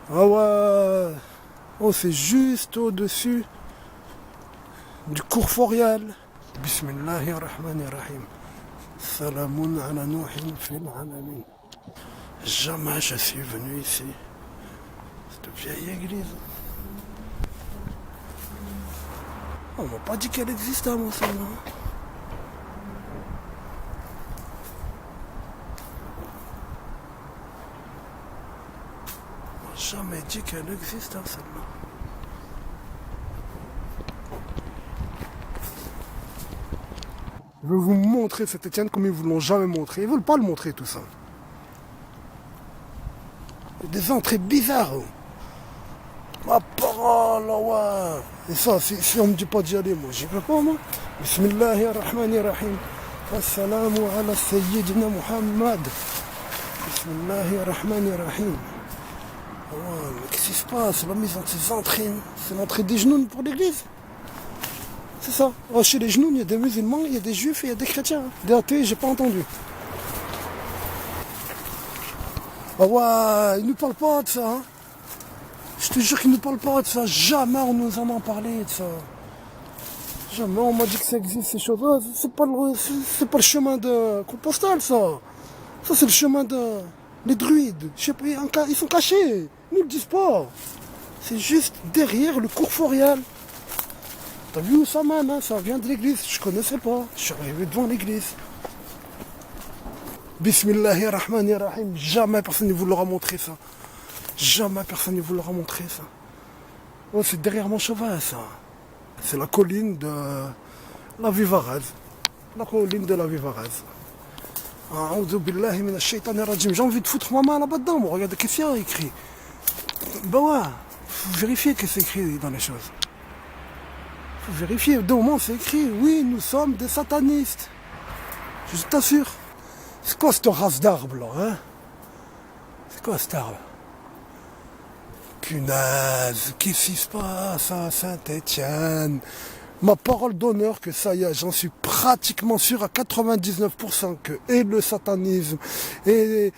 Ah ouais. Oh, c'est juste au-dessus du cours Forial. Bismillahirrahmanirrahim. Salamun ala Nuhin fil alamin. Jamais je suis venu ici. Cette vieille église. On m'a pas dit qu'elle existait, moi, seulement. On m'a jamais dit qu'elle existait, celle-là. Je vais vous montrer cet Étienne comme ils vous l'ont jamais montré. Ils veulent pas le montrer, tout ça. Il y a des entrées bizarres. Ma parole, ouais. Et ça, si on me dit pas d'y aller, moi, j'y vais pas, moi. Bismillahirrahmanirrahim. Assalamu ala Sayyidina Muhammad. Bismillahirrahmanirrahim. Ouais, mais qu'est-ce qui se passe? La mise en ces entrées, c'est l'entrée des genoux pour l'église. C'est ça. Oh, chez les genoux, il y a des musulmans, il y a des juifs et il y a des chrétiens. Des athées, j'ai pas entendu. Ah ouais, ils nous parlent pas de ça, hein. Je te jure qu'ils ne parlent pas de ça. Jamais on nous en a parlé de ça. Jamais on m'a dit que ça existe, ces choses-là. C'est pas le chemin de Compostelle, ça. Ça, c'est le chemin de... Les druides. Je sais pas, ils sont cachés. Ils nous le disent pas. C'est juste derrière le cours Forial. T'as vu où ça mène, hein? Ça vient de l'église. Je connaissais pas. Je suis arrivé devant l'église. Bismillahirrahmanirrahim. Jamais personne ne vous l'aura montré, ça. Jamais personne ne vous l'aura montré, ça. Oh, c'est derrière mon cheval, ça. C'est la colline de la Vivarez. La colline de la Vivarez. J'ai envie de foutre ma main là-bas dedans. Moi. Regardez qu'est-ce qu'il y a écrit. Ben ouais, faut vérifier qu'est-ce qu'il y a écrit dans les choses. Faut vérifier. D'un moment, c'est écrit. Oui, nous sommes des satanistes. Je t'assure. C'est quoi cette race d'arbre là, hein? C'est quoi cet arbre? Punaise, qu'est-ce qui se passe à Saint-Étienne? Ma parole d'honneur que ça y est, j'en suis pratiquement sûr à 99% que et le satanisme et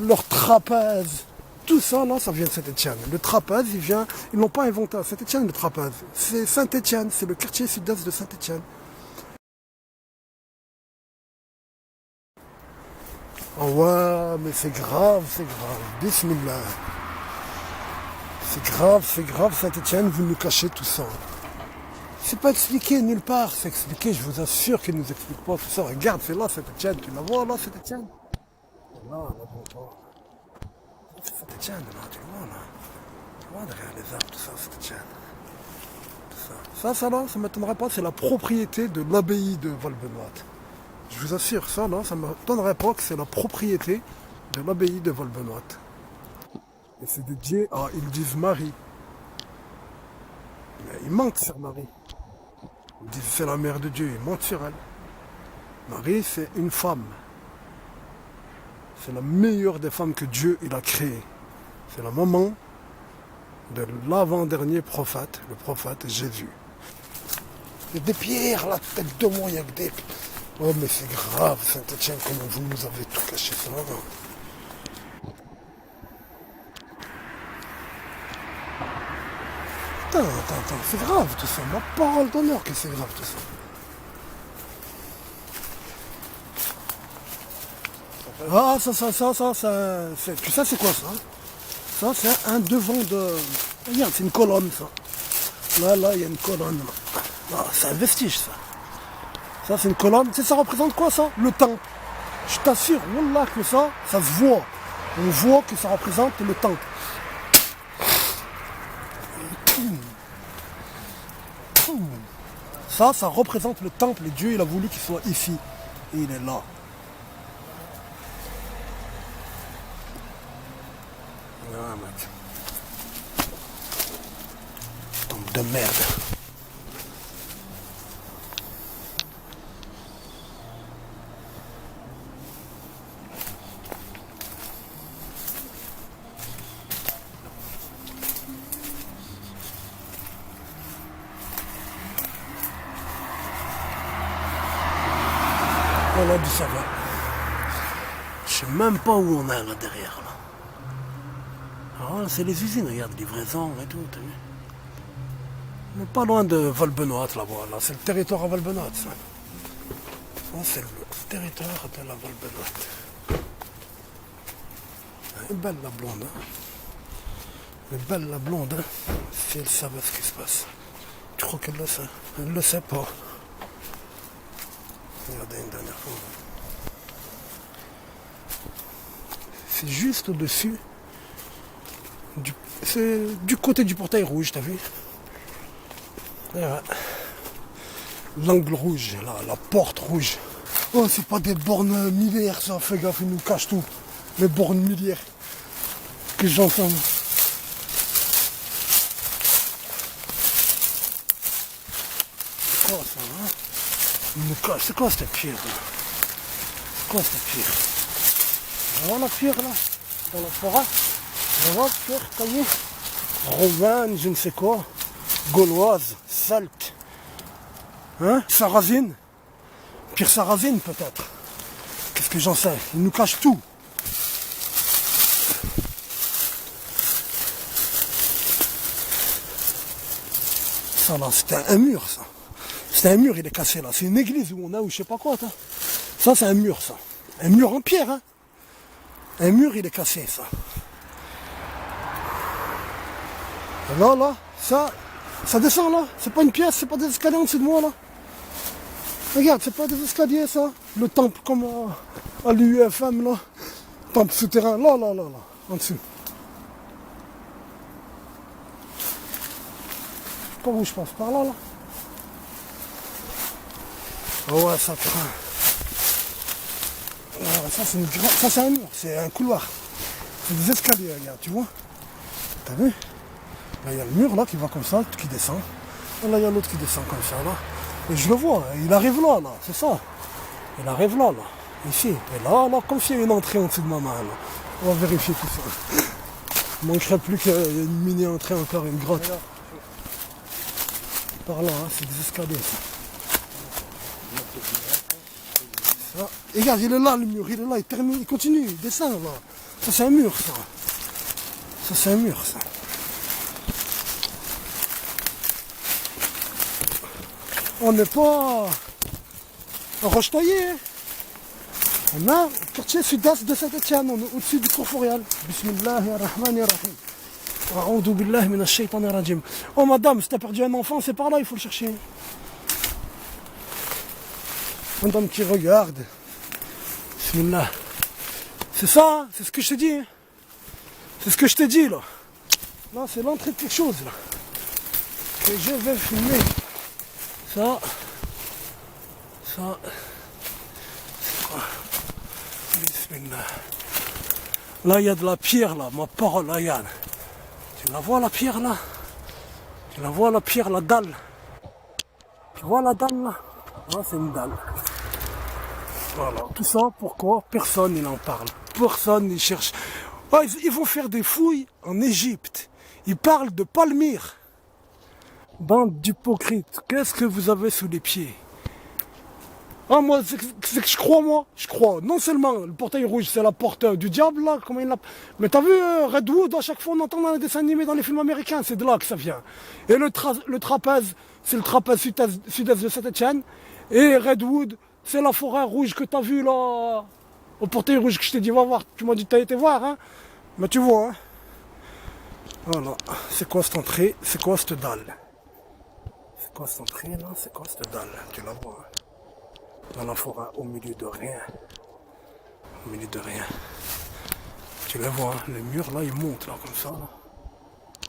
leur trapèze, tout ça là, ça vient de Saint-Étienne. Le trapèze, ils l'ont pas inventé à Saint-Étienne, le trapèze. C'est Saint-Étienne, c'est le quartier sud-est de Saint-Étienne. Oh ouais, mais c'est grave, Bismillah. C'est grave, Saint-Étienne, vous nous cachez tout ça. C'est pas expliqué nulle part, c'est expliqué, je vous assure qu'ils nous expliquent pas tout ça. Regarde, c'est là Saint-Étienne, tu la vois là Saint-Étienne? Là, c'est Saint-Étienne, là, tu le vois là. Tu vois derrière les arbres, tout ça, Saint-Étienne. Tout ça. Ça là, ça m'étonnerait pas, c'est la propriété de l'abbaye de Valbenoîte. Je vous assure, ça là, ça m'étonnerait pas que c'est la propriété de l'abbaye de Valbenoîte. Et c'est dédié à, ils disent Marie. Mais ils mentent sur Marie. Ils disent c'est la mère de Dieu, ils mentent sur elle. Marie, c'est une femme. C'est la meilleure des femmes que Dieu il a créées. C'est la maman de l'avant-dernier prophète, le prophète Jésus. Il y a des pierres, la tête de moi, il y a que des... Oh mais c'est grave, Saint-Étienne, comment vous nous avez tout caché ça là. Attends, c'est grave tout ça. Ma parole d'honneur que c'est grave tout ça. Ah, ça, tu sais c'est quoi ça? Ça, c'est un devant de... Regarde, c'est une colonne ça. Là, il y a une colonne. Ah, c'est un vestige ça. Ça, c'est une colonne. Ça représente quoi ça? Le temple. Je t'assure, wallah que ça se voit. On voit que ça représente le temple. Ça représente le temple et Dieu il a voulu qu'il soit ici. Et il est là. Ah mec. Temple de merde. Voilà d'où ça va. Je sais même pas où on est là derrière là. Ah Voilà, c'est les usines, regarde, livraison et tout, t'as vu. On n'est pas loin de Valbenoît là-bas, là. C'est le territoire à Valbenoît, ça. Ça, c'est le territoire de la Valbenoît. Elle est belle la blonde, hein. Elle est belle la blonde, hein. Si elle savait ce qui se passe. Tu crois qu'elle le sait? Elle ne le sait pas. Regardez une dernière fois. C'est juste au-dessus. C'est du côté du portail rouge, t'as vu? Et ouais. L'angle rouge, là, la porte rouge. Oh, c'est pas des bornes milliaires, ça, fais gaffe, ils nous cachent tout. Les bornes milliaires. Que j'entends. C'est quoi ça, hein? Ils nous cachent. C'est quoi cette pierre, là? C'est quoi cette pierre? On voit la pierre, là, dans la forêt. On voit la pierre taillée. Romaine, je ne sais quoi. Gauloise, celte. Hein? Sarrasine. Pierre sarrasine, peut-être. Qu'est-ce que j'en sais? Ils nous cachent tout. Ça, là, c'était un mur, ça. C'était un mur, il est cassé, là. C'est une église où on a, ou je sais pas quoi, ça, c'est un mur, ça. Un mur en pierre, hein. Un mur, il est cassé, ça. Et là, ça descend, là. C'est pas une pièce, c'est pas des escaliers en dessous de moi, là. Regarde, c'est pas des escaliers, ça. Le temple, comme à l'UFM, là. Temple souterrain, là, en dessous. Je sais pas où je passe, par là, là. Oh ouais, ça craint. Ouais, ça, c'est un mur, c'est un couloir. C'est des escaliers, regarde, tu vois. T'as vu? Là, il y a le mur, là, qui va comme ça, qui descend. Et là, il y a l'autre qui descend comme ça, là. Et je le vois, il arrive là, c'est ça. Il arrive là, ici. Et là, comme s'il y a une entrée en dessous de ma main, là. On va vérifier tout ça. Il manquerait plus qu'il y ait une mini-entrée encore, une grotte. Par là, hein, c'est des escaliers, ça. Ça. Et regarde, il est là, le mur, il est là, il termine, il continue, il descend, là. Ça, c'est un mur, ça. Ça, c'est un mur, ça. On n'est pas en Roche-Taillée. On a le quartier sud-est de Saint-Etienne, on est au-dessus du cours Forial. Bismillahirrahmanirrahim. A'oudou billahi minash shaytanir rajim. Oh madame, si t'as perdu un enfant, c'est par là, il faut le chercher. Madame qui regarde. Bismillah. C'est ça, hein, c'est ce que je t'ai dit. Hein. C'est ce que je t'ai dit là. Là, c'est l'entrée de quelque chose là. Que je vais filmer. Ça, c'est quoi? Bismillah. Là, il y a de la pierre, là, ma parole, là, Yann. Tu la vois, la pierre, là? Tu la vois, la pierre, la dalle? Tu vois la dalle, là? Là, c'est une dalle. Voilà. Tout ça, pourquoi? Personne n'en parle. Personne n'y cherche. Oh, ils vont faire des fouilles en Égypte. Ils parlent de Palmyre. Bande d'hypocrites, qu'est-ce que vous avez sous les pieds? Ah moi, c'est que je crois moi, je crois. Non seulement le portail rouge c'est la porte du diable là, comment il l'a... Mais t'as vu Redwood, à chaque fois on entend dans les dessins animés, dans les films américains, c'est de là que ça vient. Et le trapèze, c'est le trapèze sud-est de Saint-Etienne. Et Redwood, c'est la forêt rouge que t'as vu là, au portail rouge que je t'ai dit va voir. Tu m'as dit que t'as été voir, hein. Mais tu vois, hein. Voilà, c'est quoi cette entrée? C'est quoi cette dalle? C'est quoi cette entrée là? C'est quoi cette dalle? Tu la vois, hein? Dans la forêt, au milieu de rien. Au milieu de rien. Tu la vois, hein? Le mur là, il monte là, comme ça.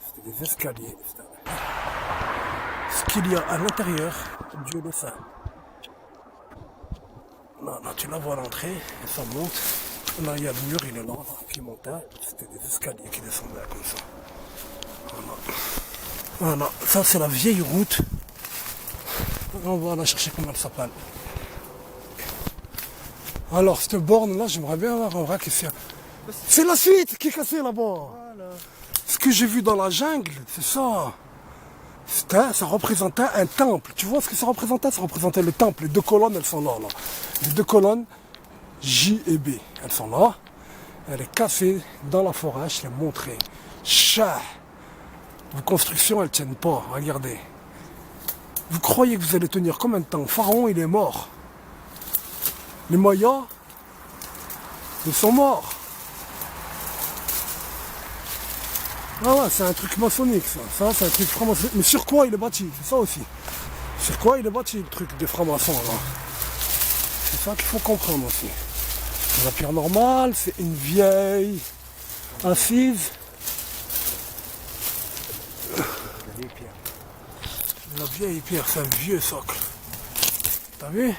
C'est des escaliers. Ce qu'il y a à l'intérieur, Dieu le sait. Là, tu la vois à l'entrée, et ça monte. Là, il y a le mur, il est là, qui montait. C'était des escaliers qui descendaient comme ça. Voilà. Voilà, ça c'est la vieille route. On va la chercher comment elle s'appelle. Alors, cette borne là, j'aimerais bien avoir un vrai qui fait. C'est la suite qui est cassée là-bas. Voilà. Ce que j'ai vu dans la jungle, c'est ça. Ça représentait un temple. Tu vois ce que ça représentait? Ça représentait le temple. Les deux colonnes, elles sont là. Les deux colonnes, J et B, elles sont là. Elle est cassée dans la forêt, je l'ai montré. Chat. Vos constructions, elles tiennent pas, regardez. Vous croyez que vous allez tenir combien de temps? Pharaon, il est mort. Les Mayas, ils sont morts. Ah ouais, c'est un truc maçonnique ça. Ça, c'est un truc franc-maçonnique. Mais sur quoi il est bâti? C'est ça aussi. Sur quoi il est bâti le truc des francs-maçons là? C'est ça qu'il faut comprendre aussi. La pierre normale, c'est une vieille assise. La vieille pierre, c'est un vieux socle. T'as vu?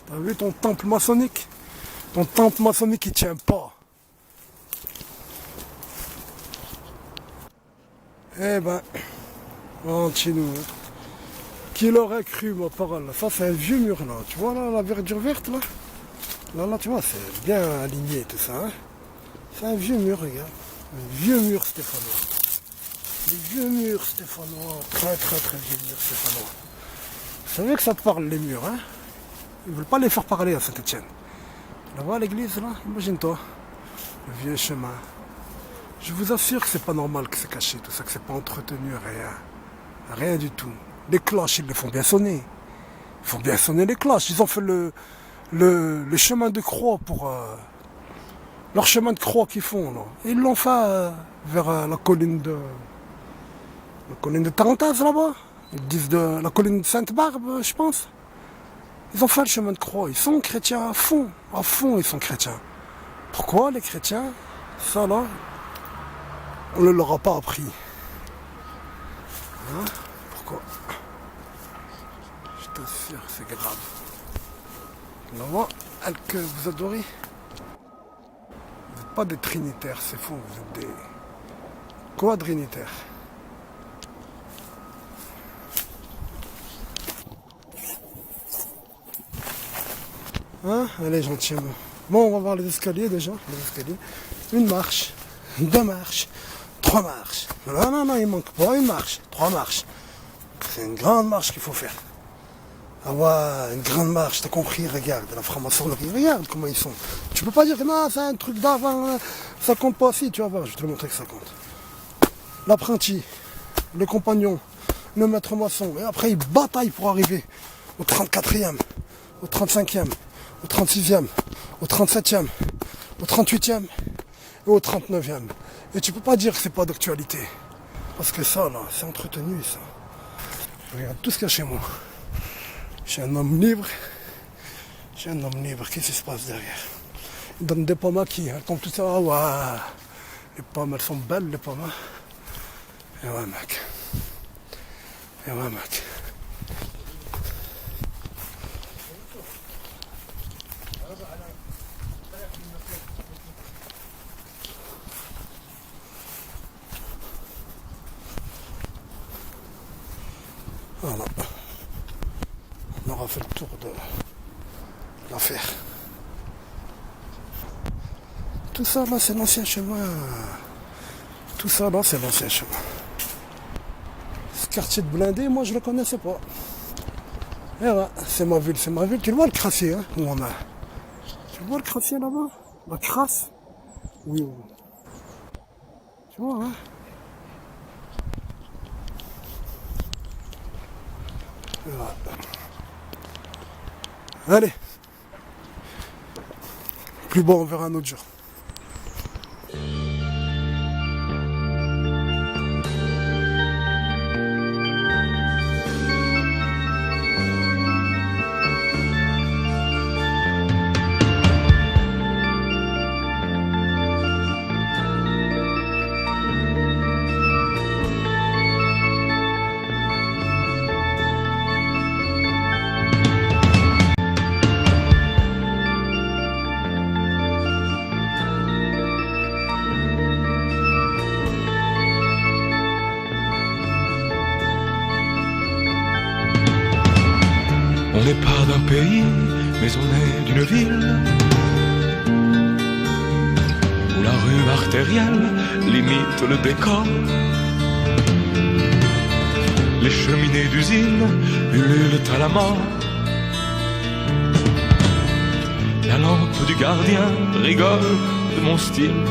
T'as vu ton temple maçonnique? Ton temple maçonnique il tient pas. Eh ben, rentre chez nous. Hein. Qui l'aurait cru, ma parole? Ça, c'est un vieux mur, là. Tu vois, là, la verdure verte, là? Là, tu vois, c'est bien aligné, tout ça. Hein. C'est un vieux mur, regarde. Un vieux mur stéphanois. Les vieux murs stéphanois. Très, très, très vieux murs stéphanois. Vous savez que ça te parle, les murs, hein? Ils veulent pas les faire parler à Saint-Étienne. Tu la vois, l'église, là? Imagine-toi. Le vieux chemin. Je vous assure que c'est pas normal que c'est caché, tout ça, que c'est pas entretenu, rien. Rien du tout. Les cloches, ils les font bien sonner. Ils font bien sonner les cloches. Ils ont fait le chemin de croix pour... leur chemin de croix qu'ils font, là. Et ils l'ont fait vers la colline de... La colline de Tarentaise, là-bas. Ils disent de la colline de Sainte-Barbe, je pense. Ils ont fait le chemin de croix. Ils sont chrétiens à fond. À fond, ils sont chrétiens. Pourquoi, les chrétiens? Ça, là... On ne leur a pas appris. Hein? Pourquoi? Je t'assure, c'est grave. Là-bas, elle que vous adorez. Vous n'êtes pas des trinitaires, c'est faux. Vous êtes des quadrinitaires. Hein? Allez, gentiment. Bon, on va voir les escaliers déjà. Les escaliers. Une marche. 2 marches, 3 marches. Non, il manque pas une marche, 3 marches. C'est une grande marche qu'il faut faire. Ah ouais, une grande marche, t'as compris, regarde, la franc-maçonnerie, regarde comment ils sont. Tu peux pas dire que non, c'est un truc d'avant, ça compte pas. Si, tu vas voir, je vais te le montrer que ça compte. L'apprenti, le compagnon, le maître maçon, et après ils bataillent pour arriver au 34e, au 35e, au 36e, au 37e, au 38e. Et au 39e. Et tu peux pas dire que c'est pas d'actualité. Parce que ça, là, c'est entretenu, ça. Regarde tout ce qu'il y a chez moi. Je suis un homme libre. Je suis un homme libre. Qu'est-ce qui se passe derrière? Ils donnent des pommes à qui? Elles tombent tout ça. Ah ouais. Les pommes, elles sont belles, les pommes. Et ouais, mec. Et ouais, mec. Voilà. On aura fait le tour de l'affaire. Tout ça là c'est l'ancien chemin. Tout ça là c'est l'ancien chemin. Ce quartier de Blindé, moi je le connaissais pas. Et ouais, c'est ma ville, c'est ma ville. Tu le vois le crassier, hein, où on a. Tu vois le crassier là-bas? La crasse? Oui, oui. Tu vois, hein? Allez. Plus bon, on verra un autre jour. On n'est pas d'un pays, mais on est d'une ville où la rue artérielle limite le décor. Les cheminées d'usine ululent à la mort. La lampe du gardien rigole de mon style.